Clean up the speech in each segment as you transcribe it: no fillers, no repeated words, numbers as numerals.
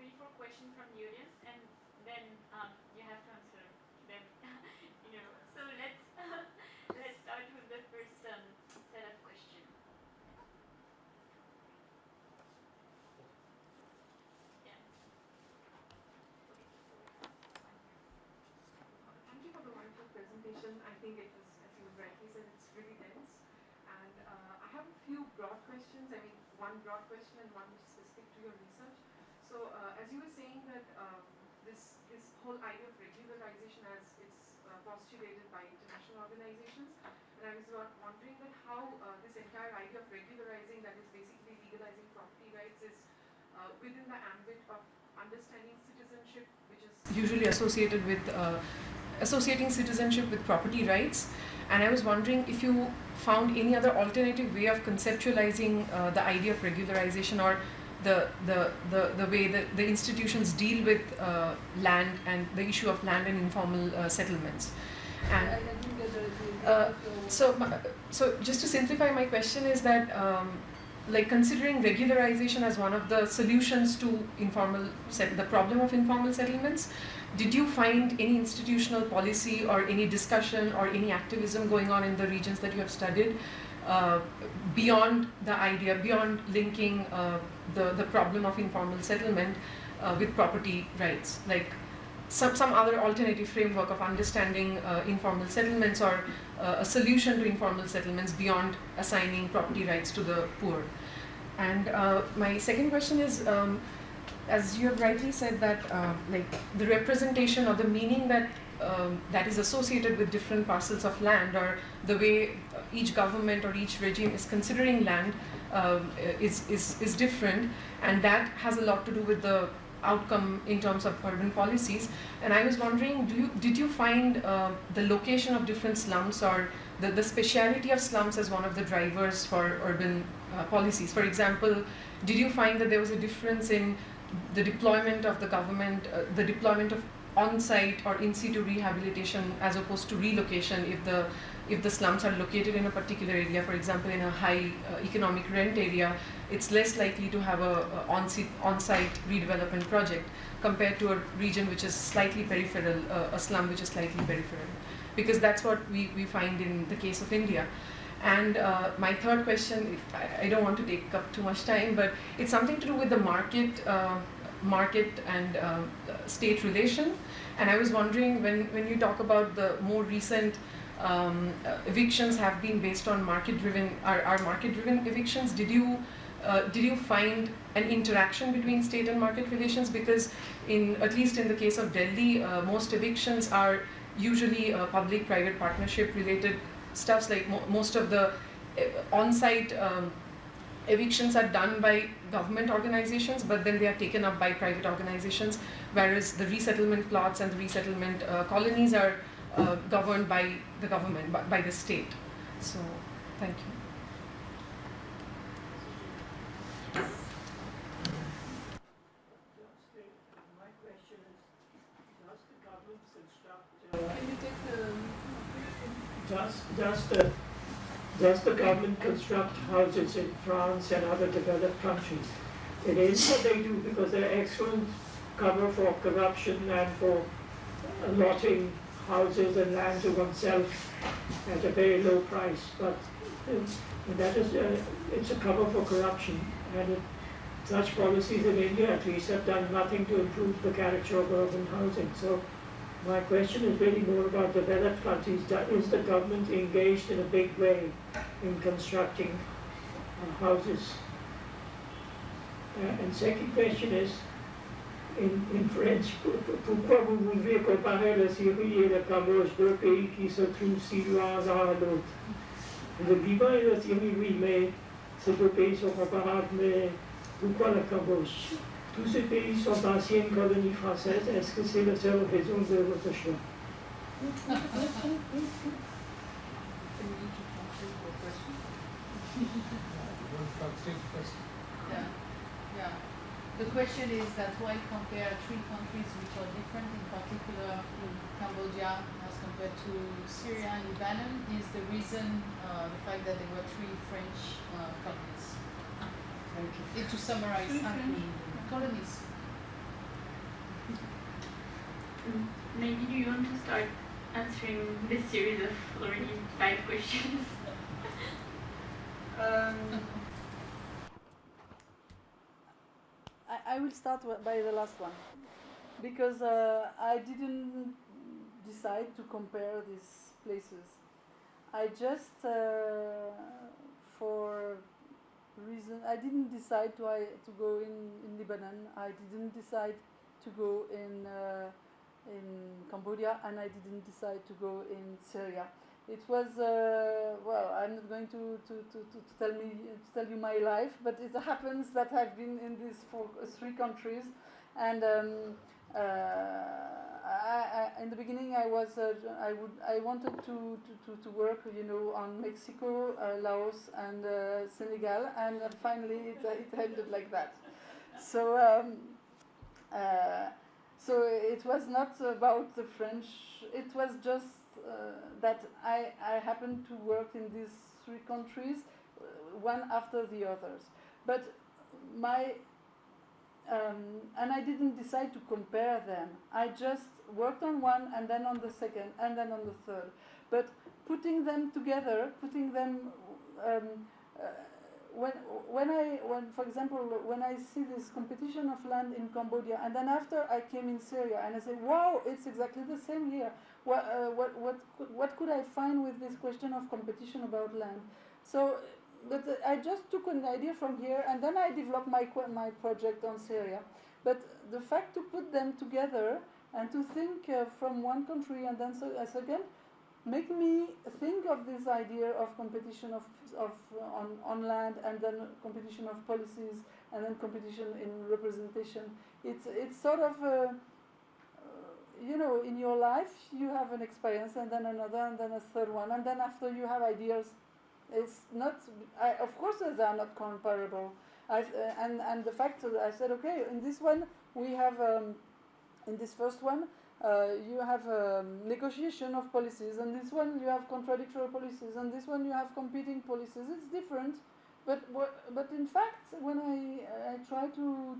3-4 questions from the audience, and then you have to answer them. So let's let's start with the first set of questions. Yeah. Thank you for the wonderful presentation. I think it was, as you rightly said, it's really dense. And I have a few broad questions. I mean, one broad question and one which is specific to your research. So as you were saying that this whole idea of regularization as it's postulated by international organizations, and I was wondering that how this entire idea of regularizing, that is basically legalizing property rights, is within the ambit of understanding citizenship, which is usually associated with associating citizenship with property rights. And I was wondering if you found any other alternative way of conceptualizing the idea of regularization, or the way that the institutions deal with land and the issue of land and informal settlements. And so just to simplify my question is that like considering regularization as one of the solutions to the problem of informal settlements, did you find any institutional policy or any discussion or any activism going on in the regions that you have studied beyond the idea, beyond linking the problem of informal settlement with property rights, like some other alternative framework of understanding informal settlements, or a solution to informal settlements beyond assigning property rights to the poor? And my second question is, as you have rightly said, that like the representation or the meaning that that is associated with different parcels of land, or the way each government or each regime is considering land is different, and that has a lot to do with the outcome in terms of urban policies. And I was wondering, did you find the location of different slums or the speciality of slums as one of the drivers for urban policies? For example, did you find that there was a difference in the deployment of the government, the deployment of on-site or in-situ rehabilitation as opposed to relocation if the slums are located in a particular area? For example, in a high economic rent area, it's less likely to have a on-site redevelopment project compared to a region which is slightly peripheral, a slum which is slightly peripheral, because that's what we find in the case of India. And my third question, I don't want to take up too much time, but it's something to do with the market and state relation. And I was wondering, when you talk about the more recent evictions have been based on market-driven, are market-driven evictions, did you find an interaction between state and market relations? Because at least in the case of Delhi, most evictions are usually public-private partnership related stuffs, like most of the on-site evictions are done by government organizations, but then they are taken up by private organizations, whereas the resettlement plots and the resettlement colonies are governed by the government, by the state. So, thank you. My question is, does the government construct... Can you take the... Does the government construct houses in France and other developed countries? It is what they do because they're excellent cover for corruption and for allotting houses and land to oneself at a very low price. But that is, it's a cover for corruption, and such policies in India at least have done nothing to improve the character of urban housing. So my question is really more about developed countries. Is the government engaged in a big way in constructing houses? And second question is, in French, pourquoi vous voulez comparer la Syrie et le Cambodge, deux pays qui se trouvent si loin l'un à l'autre? Le Liban et la Syrie, oui, mais ces deux pays sont comparables, mais pourquoi le Cambodge? Tous ces pays sont d'anciennes colonies françaises. Est-ce que c'est la seule raison de votre choix? Yeah. The question is that why compare three countries which are different, in particular Cambodia as compared to Syria and Lebanon? Is the reason the fact that there were three French colonies? To summarize, colonies. Maybe do you want to start answering this series of already 5 questions? I will start by the last one, because I didn't decide to compare these places. I just, for reason, I didn't decide to go in Lebanon. I didn't decide to go in Cambodia, and I didn't decide to go in Syria. It was well. I'm not going to tell you my life, but it happens that I've been in these 3 countries, and in the beginning I wanted to work, on Mexico, Laos, and Senegal, and finally it ended like that. So. So it was not about the French. It was just that I happened to work in these 3 countries, one after the others. But and I didn't decide to compare them. I just worked on one, and then on the second, and then on the third. But putting them together, when for example, when I see this competition of land in Cambodia, and then after I came in Syria, and I said, wow, it's exactly the same here. What could I find with this question of competition about land? So, but I just took an idea from here, and then I developed my project on Syria. But the fact to put them together and to think from one country and then again, make me think of this idea of competition on land, and then competition of policies, and then competition in representation. It's sort of in your life you have an experience, and then another, and then a third one, and then after you have ideas. It's not. Of course, they are not comparable. And the fact that I said, okay, in this one we have in this first one. You have negotiation of policies, and this one you have contradictory policies, and this one you have competing policies. It's different, but in fact, when I try to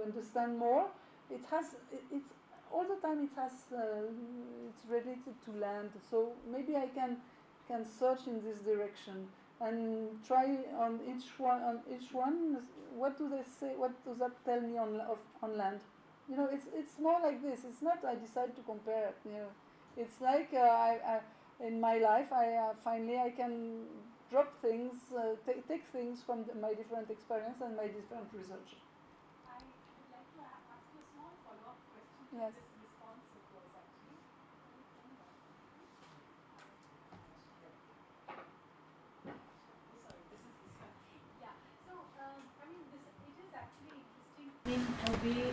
understand more, it's all the time it's related to land. So maybe I can search in this direction and try on each one. What do they say? What does that tell me on land? It's more like this. It's not I decide to compare. It's like I in my life finally I can drop things, take things from my different experience and my different research. I would like to ask you a small follow-up question to Yes. this response of yours, actually. Sorry, this is this one. Yeah. So, I mean, it is actually interesting in a way.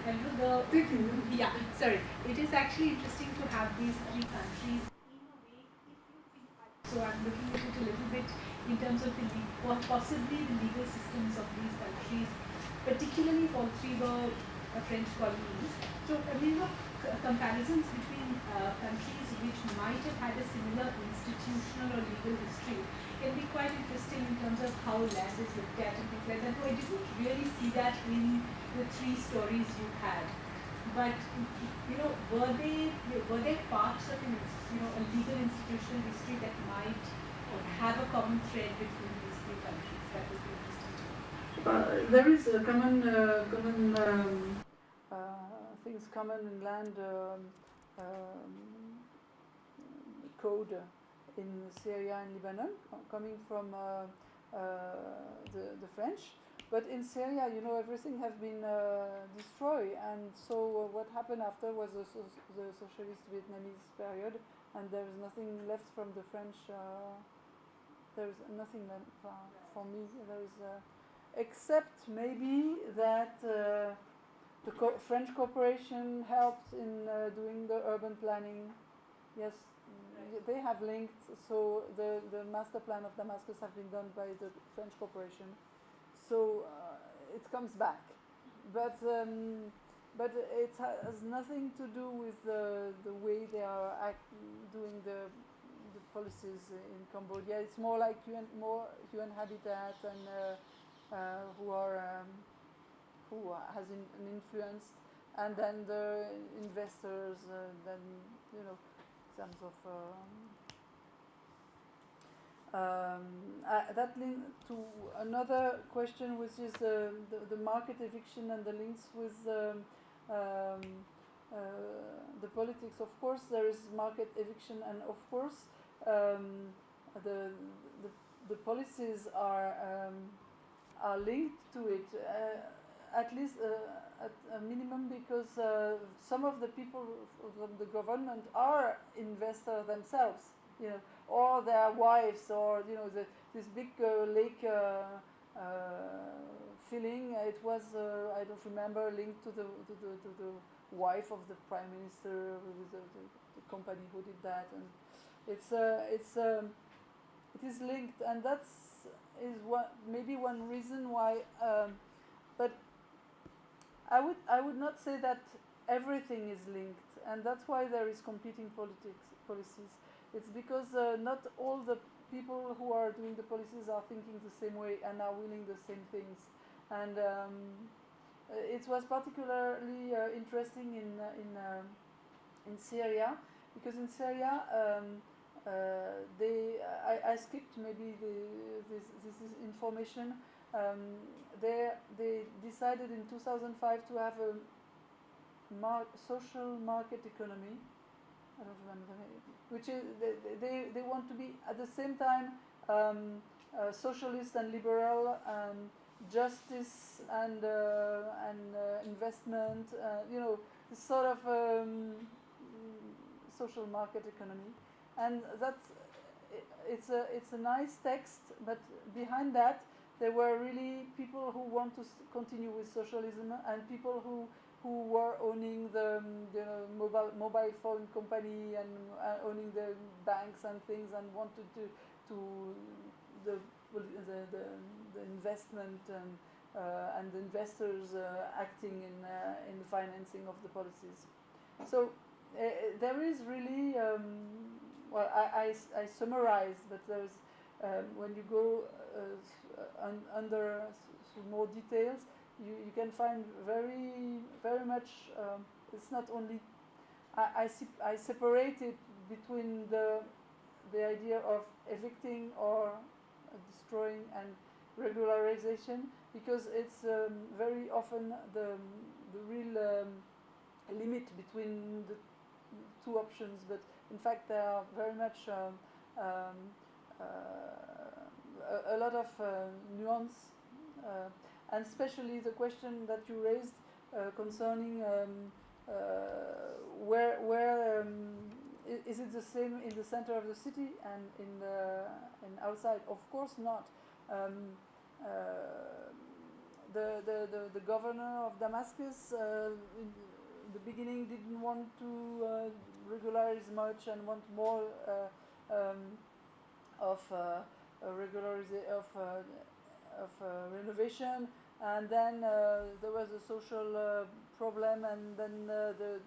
It is actually interesting to have these 3 countries in a way. If you think, so I'm looking at it a little bit in terms of possibly the legal systems of these countries, particularly if all 3 were French colonies. So, comparisons between countries which might have had a similar institutional or legal history can be quite interesting in terms of how land is looked at and things like that. So I didn't really see that in the 3 stories you had. But were there parts of a legal institutional history that might have a common thread between these 3 countries? That would be interesting to know. There is a common things common in land code in Syria and Lebanon, coming from the French. But in Syria, everything has been destroyed, and so what happened after was the socialist Vietnamese period, and there is nothing left from the French. There is nothing left for me. There is, except maybe that the French corporation helped in doing the urban planning. Yes, they have linked. So the master plan of Damascus have been done by the French corporation. So it comes back, but it has nothing to do with the way they are doing the policies in Cambodia. It's more like UN Habitat and who has an influence, and then the investors, then you know, in terms of that link to another question, which is the market eviction and the links with the politics. Of course, there is market eviction, and of course, the policies are linked to it, at least at a minimum, because some of the people from the government are investors themselves, you know, or their wives, or you know, this big lake filling. It was I don't remember, linked to the wife of the prime minister, with the company who did that, and it is linked, and that's maybe one reason why. But I would not say that everything is linked, and that's why there is competing policies. It's because not all the people who are doing the policies are thinking the same way and are willing the same things. And it was particularly interesting in Syria, because in Syria I skipped maybe this is information. They decided in 2005 to have a social market economy. I don't remember the name. Which is they want to be at the same time socialist and liberal, justice and investment. You know, this sort of social market economy, and that's it's a nice text, but behind that there were really people who want to continue with socialism, and people who were owning the mobile phone company, and owning the banks and things, and wanted to the investment and the investors acting in the financing of the policies. So there is really well, I summarized, but there's when you go under more details, you can find very much. It's not only I separated between the idea of evicting or destroying and regularization, because it's very often the real limit between the two options. But in fact, there are very much a lot of nuance, and especially the question that you raised concerning where is it the same in the center of the city and in outside? Of course not. The governor of Damascus in the beginning didn't want to regularize much, and want more of renovation, and then there was a social problem, and then the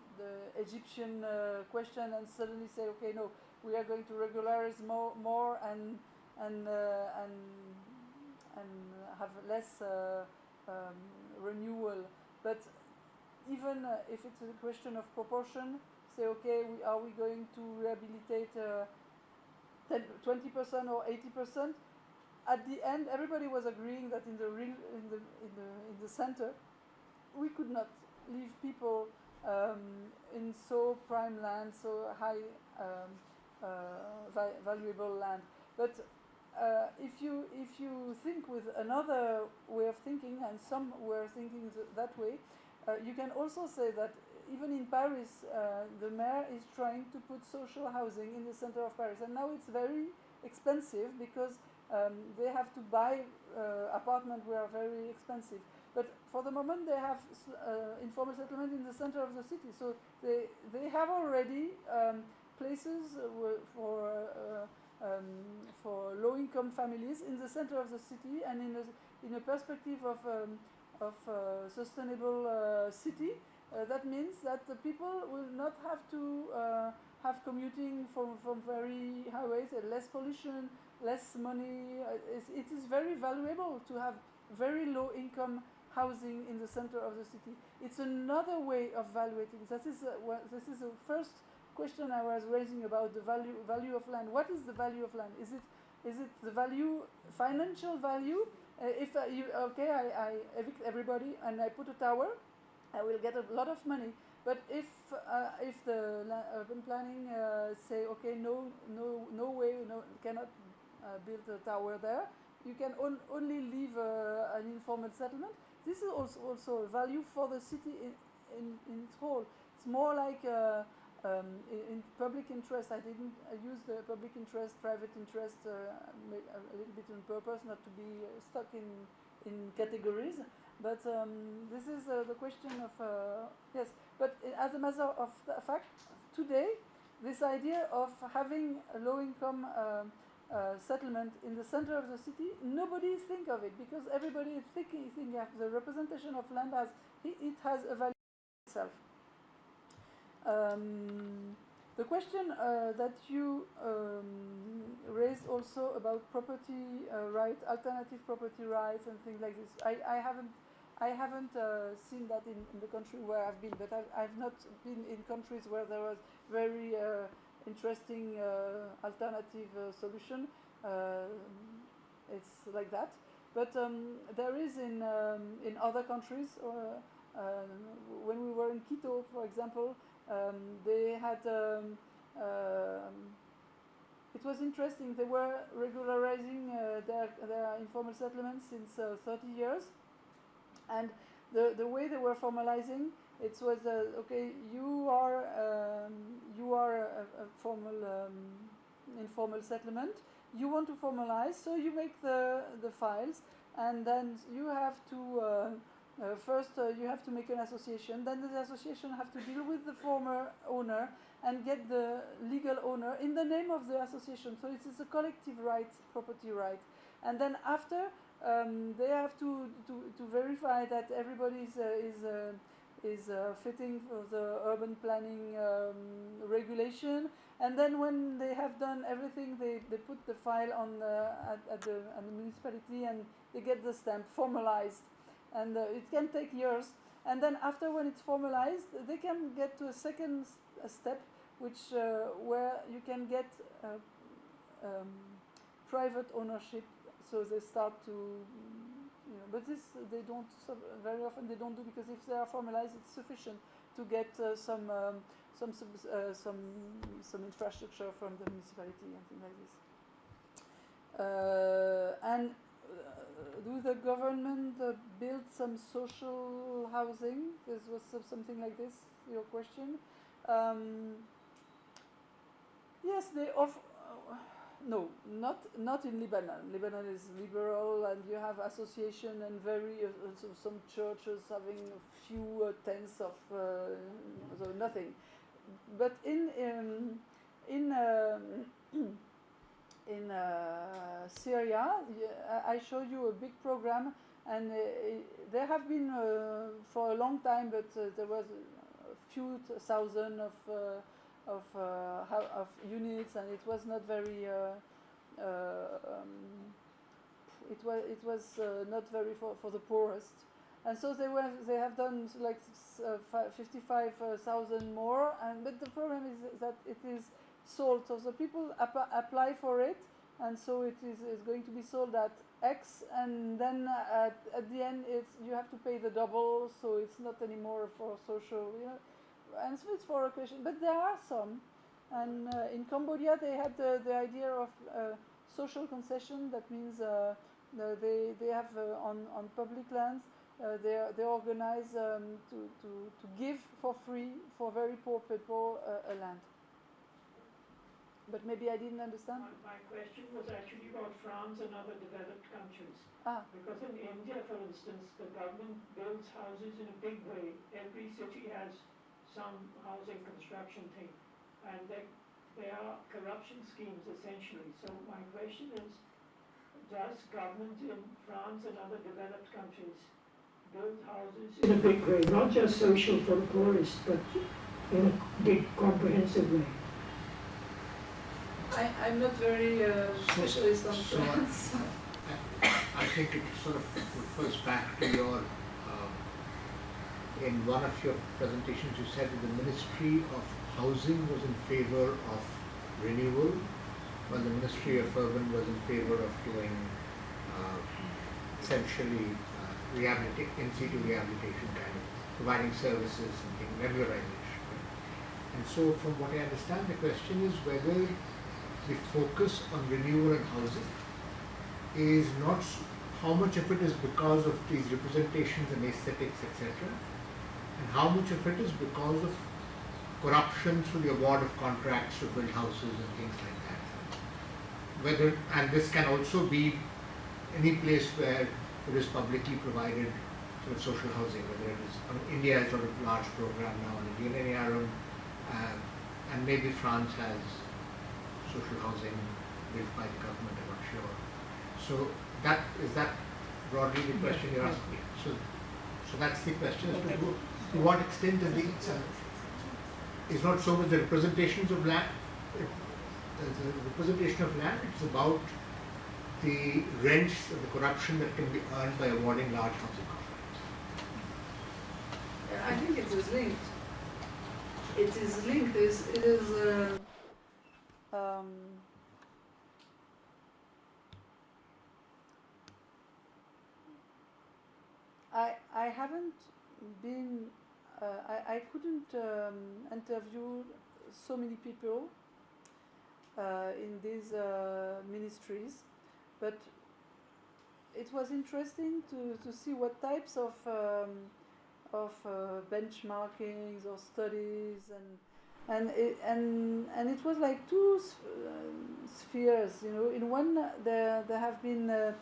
Egyptian question, and suddenly say, okay, no, we are going to regularize more and have less renewal. But even if it's a question of proportion, say, okay, are we going to rehabilitate 20% or 80%? At the end, everybody was agreeing that in the center, we could not leave people in so prime land, so high valuable land. But if you think with another way of thinking, and some were thinking that way, you can also say that even in Paris, the mayor is trying to put social housing in the center of Paris, and now it's very expensive, because they have to buy apartments which are very expensive. But for the moment, they have informal settlement in the center of the city, so they have already places for low-income families in the center of the city, and in a perspective of sustainable city. That means that the people will not have to have commuting from very highways, less pollution, less money. It is very valuable to have very low income housing in the center of the city. It's another way of evaluating. This is the first question I was raising about the value of land. What is the value of land? Is it the value, financial value? If I evict everybody and I put a tower, I will get a lot of money. But if the urban planning say, okay, no way, cannot build a tower there, you can only leave an informal settlement. This is also a value for the city in its whole. It's more like in public interest. I didn't use the public interest, private interest a little bit on purpose, not to be stuck in categories. But this is the question of yes. But as a matter of fact, today, this idea of having a low-income settlement in the center of the city, nobody think of it because everybody is thinking of the representation of land as it has a value itself. The question that you raised also about property rights, alternative property rights, and things like this, I haven't seen that in the country where I've been, but I've not been in countries where there was very interesting alternative solution. It's like that, but there is in other countries. When we were in Quito, for example, they had. It was interesting. They were regularizing their informal settlements since 30 years. And the way they were formalizing, it was okay. You are a formal informal settlement. You want to formalize, so you make the files, and then you have to first you have to make an association. Then the association have to deal with the former owner and get the legal owner in the name of the association. So it is a collective right, property right, and then after. They have to verify that everybody is fitting for the urban planning regulation, and then when they have done everything, they put the file on at the municipality and they get the stamp formalized, and it can take years. And then after, when it's formalized, they can get to a second step, which where you can get private ownership. So they start to, but this they don't very often. They don't do, because if they are formalized, it's sufficient to get some infrastructure from the municipality and things like this. And do the government build some social housing? This was something like this. Your question. Yes, they offer. No, not in Lebanon. Lebanon is liberal, and you have association and some churches having a few tenths of so nothing. But in Syria, I showed you a big program, and there have been for a long time, but there was a few thousand of units, and it was not very. It was not very for the poorest, and so they have done like 55,000 more, but the problem is that it is sold. So the people apply for it, and so it is going to be sold at X, and then at the end you have to pay the double. So it's not anymore for social. And so it's for a question, but there are some. And in Cambodia, they had the idea of social concession. That means they have on public lands. They organize to give for free for very poor people a land. But maybe I didn't understand. My question was actually about France and other developed countries. Because in India, for instance, the government builds houses in a big way. Every city has some housing construction thing, and there are corruption schemes essentially. So my question is, does government in France and other developed countries build houses in a big way, not just social for the poorest, but in a big comprehensive way? I'm not very specialist on France. I think it sort of refers back to your in one of your presentations you said that the Ministry of Housing was in favor of renewal, while the Ministry of Urban was in favor of doing essentially in situ rehabilitation, kind of providing services and things, regularization. Right? And so from what I understand, the question is whether the focus on renewal and housing is not how much of it is because of these representations and aesthetics, etc., and how much of it is because of corruption through the award of contracts to build houses and things like that. Whether, and this can also be any place where there is publicly provided sort of social housing, whether it is, India has sort of large program now on Indian ARM, and maybe France has social housing built by the government, I'm not sure. So that is that broadly the question you're asking. So that's the question. To what extent is it's not so much the representations of land, the representation of land, it's about the rents and the corruption that can be earned by awarding large housing contracts. I think it is linked. It is linked. It is I haven't been, I couldn't interview so many people in these ministries, but it was interesting to see what types of benchmarkings or studies and it was like two spheres, you know. In one there have been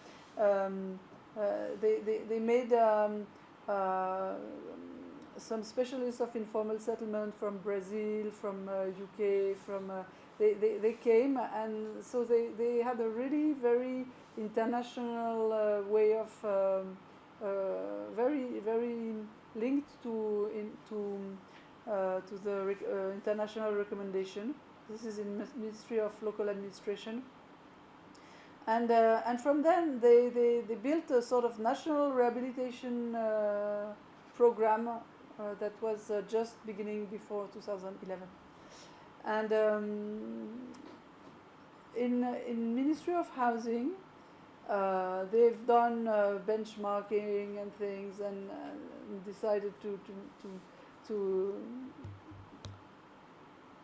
they made some specialists of informal settlement from Brazil, from UK, from they came, and so they had a really very international way of very linked to the international recommendation. This is in Ministry of Local Administration. And from then they built a sort of national rehabilitation program that was just beginning before 2011. And in Ministry of Housing, they've done benchmarking and things, and decided to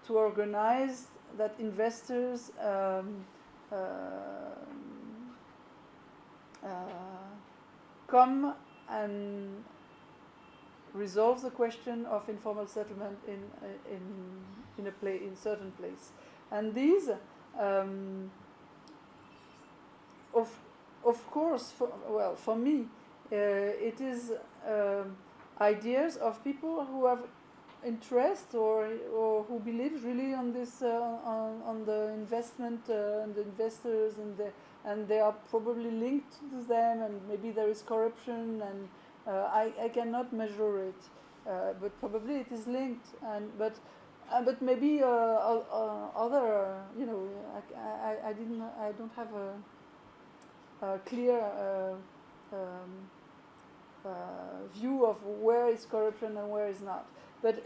organize that investors come and resolve the question of informal settlement in certain place. And these, of course, for me, it is ideas of people who have interest or who believe really on this on the investment and the investors, and they are probably linked to them, and maybe there is corruption, and I cannot measure it, but probably it is linked, but maybe other, you know, I don't have a clear view of where is corruption and where is not. But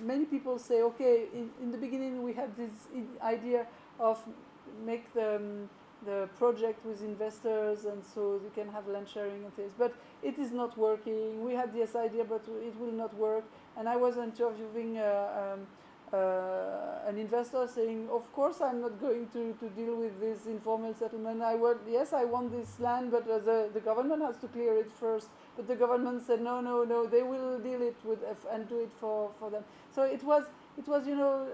many people say, okay, in the beginning we had this idea of make the project with investors, and so you can have land sharing and things, but it is not working. We had this idea, but it will not work. And I was interviewing an investor saying, of course I'm not going to deal with this informal settlement. I want this land, but the government has to clear it first. But the government said, no, they will deal it with and do it for them. So it was, you know,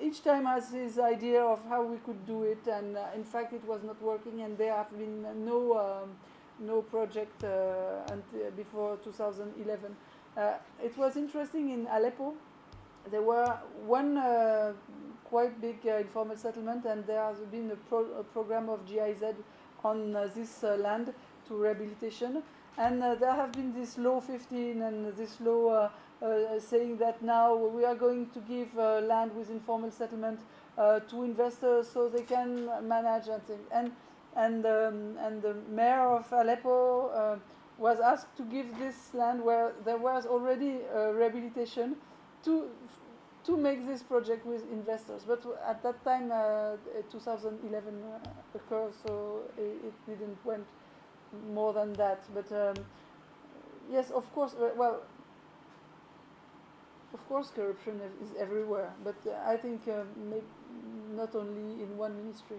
each time has his idea of how we could do it, and in fact it was not working, and there have been no project until before 2011. It was interesting in Aleppo. There were one quite big informal settlement, and there has been a program of GIZ on this land to rehabilitation. And there have been this law 15 and this law saying that now we are going to give land with informal settlement to investors so they can manage and things. And the mayor of Aleppo was asked to give this land where there was already rehabilitation to make this project with investors. But at that time, 2011 occurred, so it didn't went more than that. But yes, of course, well, of course, corruption is everywhere. But I think not only in one ministry.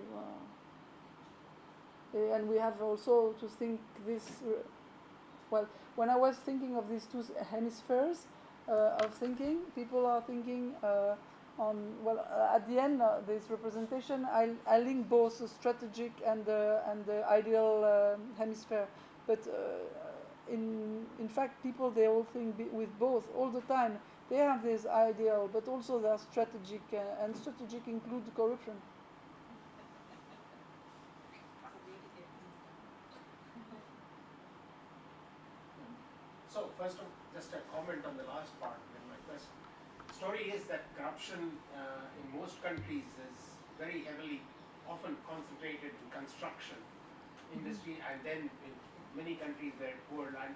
And we have also to think this. Well, when I was thinking of these two hemispheres of thinking, people are thinking on, well, at the end, this representation, I link both the strategic and the ideal hemisphere. But in fact, people, they all think with both all the time. They have this ideal, but also they are strategic, and strategic includes corruption. So first, just a comment on the last part. My question. Story is that corruption in most countries is very heavily, often concentrated in construction industry, and then in many countries where poor land,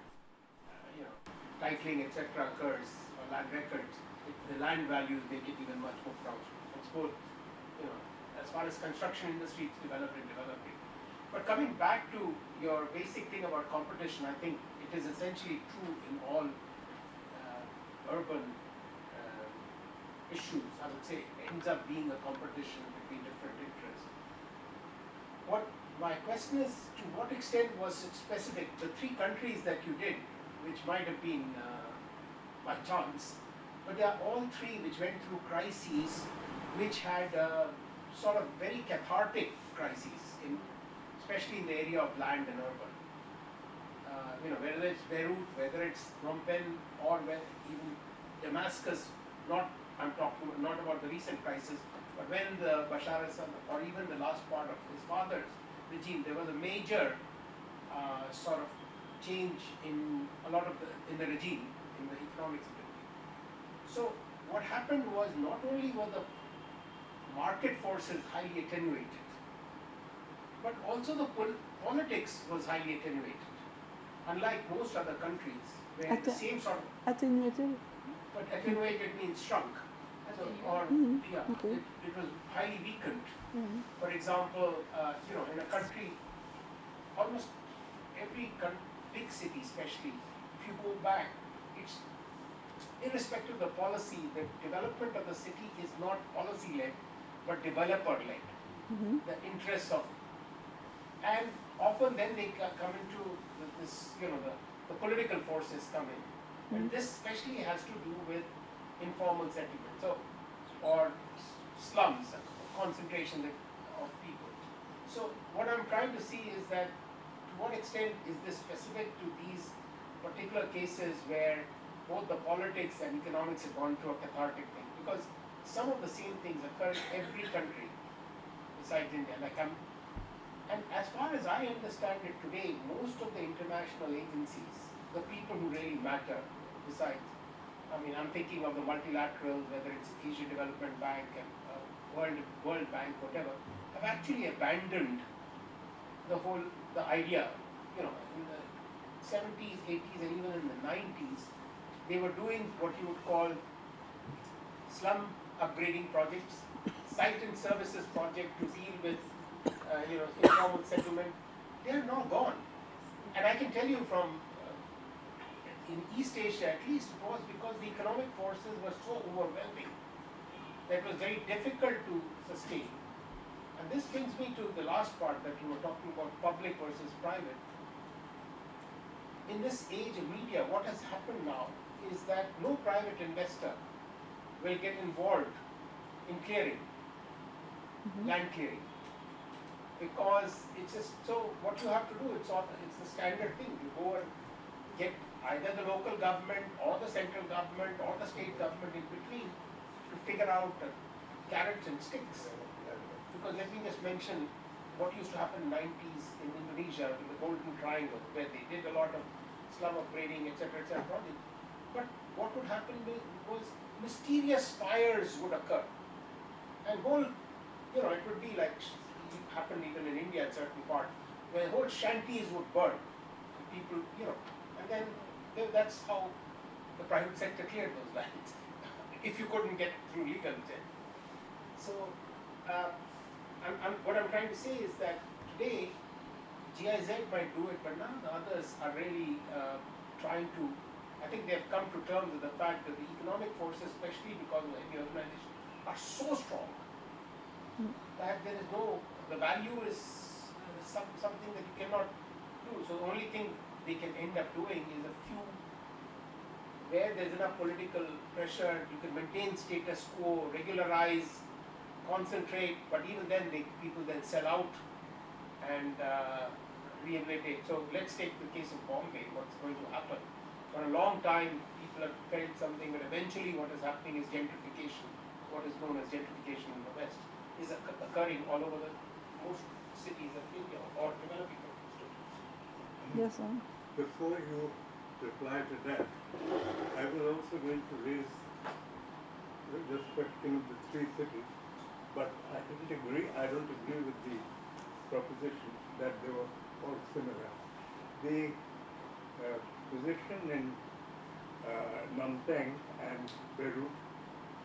titling, etc. occurs, or land records, the land values make it even much more pronounced. It's both, as far as construction industry, it's developed and developing. But coming back to your basic thing about competition, I think it is essentially true in all urban issues. I would say it ends up being a competition between different interests. What my question is, to what extent was it specific? The three countries that you did, which might have been by chance, but they are all three which went through crises, which had sort of very cathartic crises, especially in the area of land and urban. Whether it's Beirut, whether it's Phnom Penh, or even Damascus. I'm talking not about the recent crisis, but when the Bashar al-Assad, or even the last part of his father's regime, there was a major sort of change in a lot of in the regime, in the economics of the regime. So what happened was, not only were the market forces highly attenuated, but also the politics was highly attenuated. Unlike most other countries, where the same sort of attenuated. But attenuated means shrunk, Okay. It was highly weakened. Mm-hmm. For example, in a country, almost every big city, especially, if you go back, it's irrespective of the policy. The development of the city is not policy-led, but developer-led. Mm-hmm. The interests of, and often then they come into the political forces come in. And this especially has to do with informal settlement, or slums, concentration of people. So what I'm trying to see is that, to what extent is this specific to these particular cases where both the politics and economics have gone through a cathartic thing? Because some of the same things occur in every country besides India. And as far as I understand it today, most of the international agencies, the people who really matter, besides, I'm thinking of the multilaterals, whether it's Asia Development Bank and World Bank, whatever, have actually abandoned the idea. In the 70s, 80s, and even in the 90s, they were doing what you would call slum upgrading projects, site and services project to deal with informal settlement. They are now gone. And I can tell you from in East Asia, at least, it was because the economic forces were so overwhelming that it was very difficult to sustain. And this brings me to the last part that you were talking about, public versus private. In this age of media, what has happened now is that no private investor will get involved in clearing, land clearing. Because it's just, so what you have to do, it's the standard thing. You go and get either the local government or the central government or the state government in between to figure out carrots and sticks. Because let me just mention what used to happen in the 90s in Indonesia with the Golden Triangle, where they did a lot of slum upgrading, etc., projects. But what would happen was mysterious fires would occur. And it would be like, it happened even in India in certain parts, where whole shanties would burn. people, and then that's how the private sector cleared those lands if you couldn't get through legal check. So what I'm trying to say is that today GIZ might do it, but none of the others are really trying to. I think they've come to terms with the fact that the economic forces, especially because of the heavy urbanization, are so strong that there is the value is something that you cannot do. So the only thing they can end up doing is a few, where there's enough political pressure, you can maintain status quo, regularize, concentrate, but even then people then sell out and rehabilitate. So let's take the case of Bombay, what's going to happen. For a long time, people have felt something, but eventually what is happening is gentrification. What is known as gentrification in the West is occurring all over most cities of India or developing countries. Yes, sir. Before you reply to that, I was also going to raise this question of the three cities, but I don't agree with the proposition that they were all similar. The position in Phnom Penh and Beirut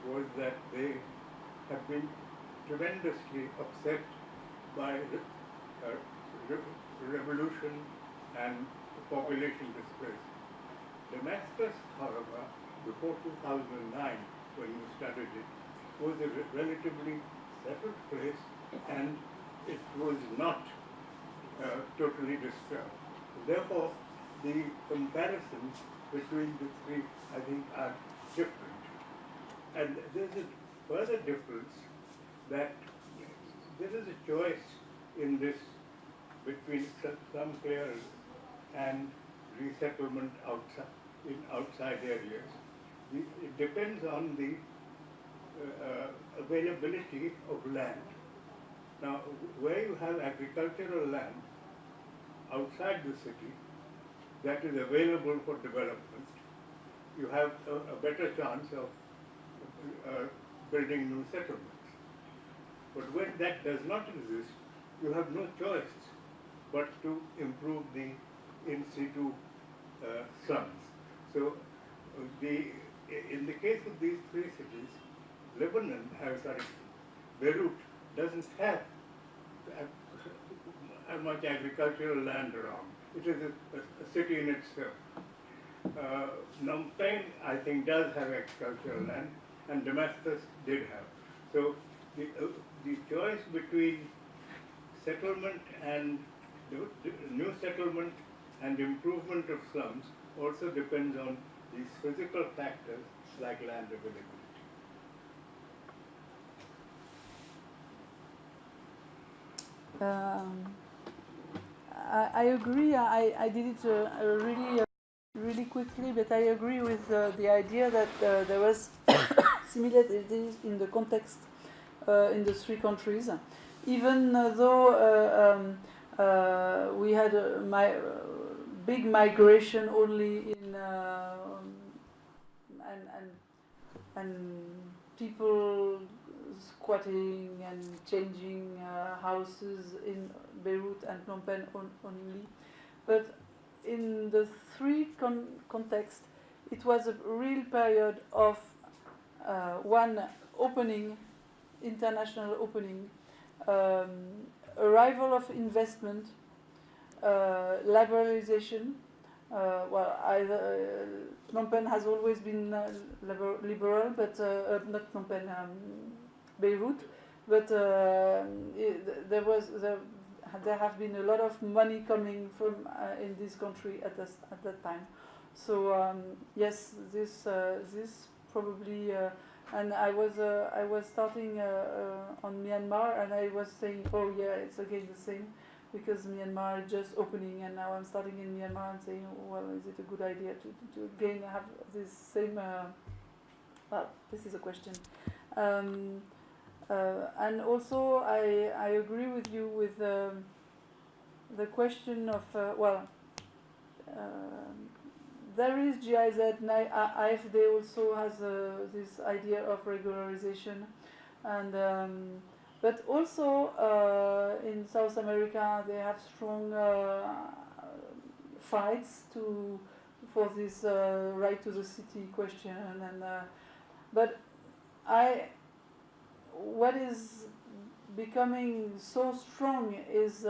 was that they have been tremendously upset by revolution and population displacement. Damascus, however, before 2009, when we studied it, was a relatively settled place, and it was not totally disturbed. Therefore, the comparisons between the three, I think, are different. And there's a further difference that there is a choice in this between some clearance and resettlement outside areas. It depends on the availability of land. Now, where you have agricultural land outside the city that is available for development, you have a better chance of building new settlements. But when that does not exist, you have no choice but to improve the in situ slums. So, in the case of these three cities, Beirut doesn't have much agricultural land around. It is a city in itself. Phnom Penh, I think, does have agricultural land, and Damascus did have. So the choice between settlement and new settlement and improvement of slums also depends on these physical factors like land availability. I agree. I did it really quickly, but I agree with the idea that there was similarities in the context in the three countries, even though we had big migration only in and people squatting and changing houses in Beirut and Phnom Penh only, but in the three contexts, it was a real period of one opening, international opening, arrival of investment, liberalization. Phnom Penh has always been liberal, but not Phnom Penh, Beirut. But there have been a lot of money coming from in this country at that time. So yes, this probably. And I was starting on Myanmar, and I was saying, oh yeah, it's again the same, because Myanmar is just opening, and now I'm starting in Myanmar and saying, well, is it a good idea to again have this same? Well, this is a question. And also, I agree with you with the question of there is GIZ, and AFD also has this idea of regularization, and but also in South America they have strong fights for this right to the city question, and but what is becoming so strong is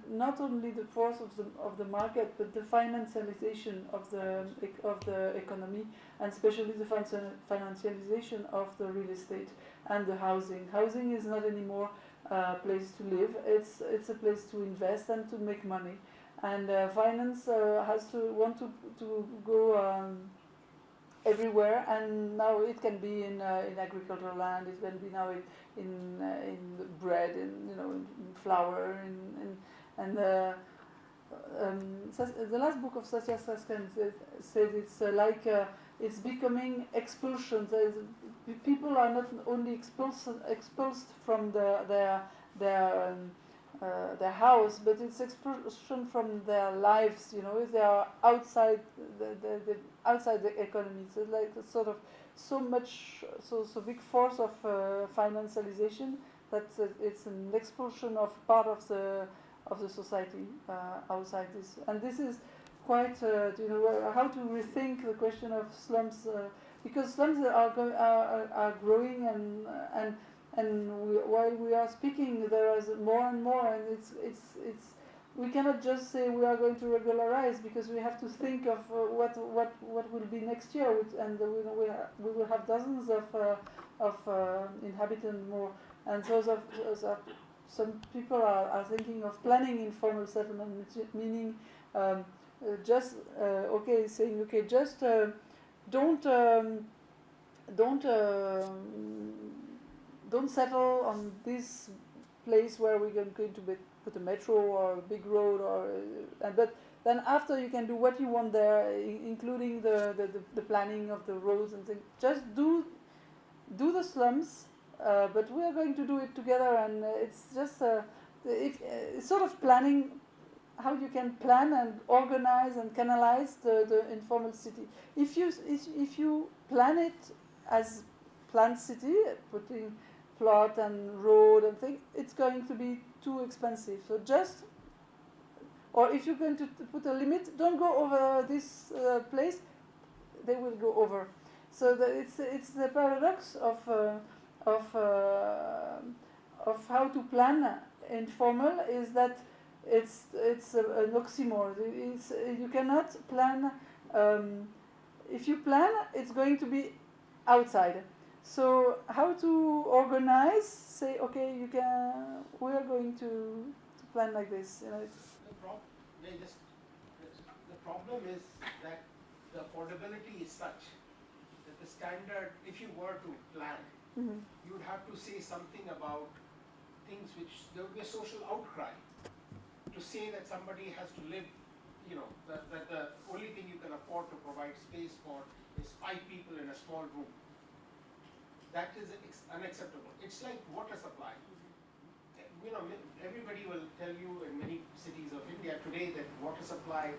not only the force of the market, but the financialization of the economy, and especially the financialization of the real estate and the housing. Housing is not anymore a place to live; it's a place to invest and to make money. And finance has to want to go everywhere, and now it can be in agricultural land, it can be now in bread, in flour, and the last book of Satya Saskan said it's like it's becoming expulsion. People are not only expulsed from their house, but it's expulsion from their lives. They are outside outside the economy. So like a sort of so big force of financialization that it's an expulsion of part of the society outside this. And this is quite how to rethink the question of slums, because slums are growing, and while we are speaking, there is more and more, and it's we cannot just say we are going to regularize, because we have to think of what will be next year, and we will have dozens of inhabitants more, and so some people are thinking of planning informal settlement, meaning just don't settle on this place where we're going to put a metro or a big road, but then after you can do what you want there, including the planning of the roads and things. Just do the slums, but we are going to do it together, and it's just it's sort of planning, how you can plan and organize and canalize the informal city. If you plan it as planned city, putting plot and road and thing, it's going to be too expensive. So or if you're going to put a limit, don't go over this place, they will go over. So it's the paradox of how to plan informal, is that it's an oxymoron. You cannot plan. If you plan, it's going to be outside. So how to organize? Say, okay, we are going to plan like this. The problem is that the affordability is such that the standard, if you were to plan, you would have to say something about things which there would be a social outcry to say that somebody has to live, that the only thing you can afford to provide space for is 5 people in a small room. That is unacceptable. It's like water supply. Everybody will tell you in many cities of India today that water supply,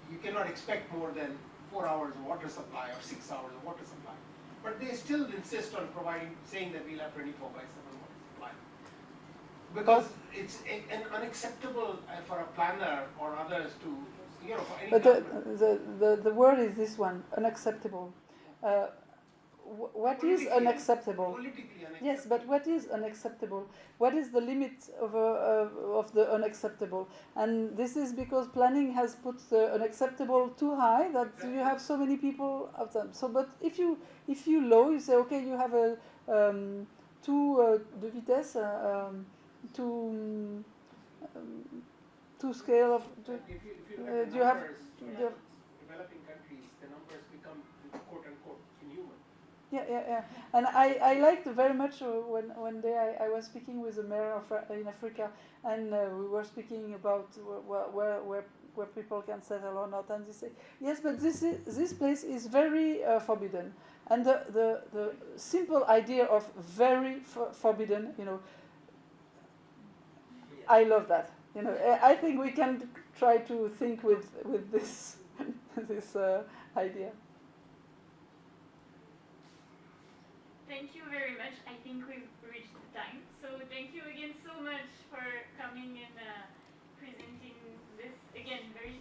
you cannot expect more than 4 hours of water supply or 6 hours of water supply. But they still insist on saying that we'll have 24/7 water supply. Because it's unacceptable for a planner or others to, for any But the word is this one, unacceptable. What is unacceptable? Politically unacceptable. Yes, but what is unacceptable? What is the limit of the unacceptable? And this is because planning has put the unacceptable too high, that you have so many people outside. So, but if you low, you say, okay, you have a de vitesse, two scale of. If you look at Do you have? Developing countries, the numbers become quote unquote inhuman. Yeah. And I liked very much one day I was speaking with a mayor in Africa, and we were speaking about where people can settle or not, and they say, yes, but this place is very forbidden. And the simple idea of very forbidden, I love that. I think we can try to think with this this idea. Thank you very much. I think we've reached the time. So thank you again so much for coming and presenting this, again, very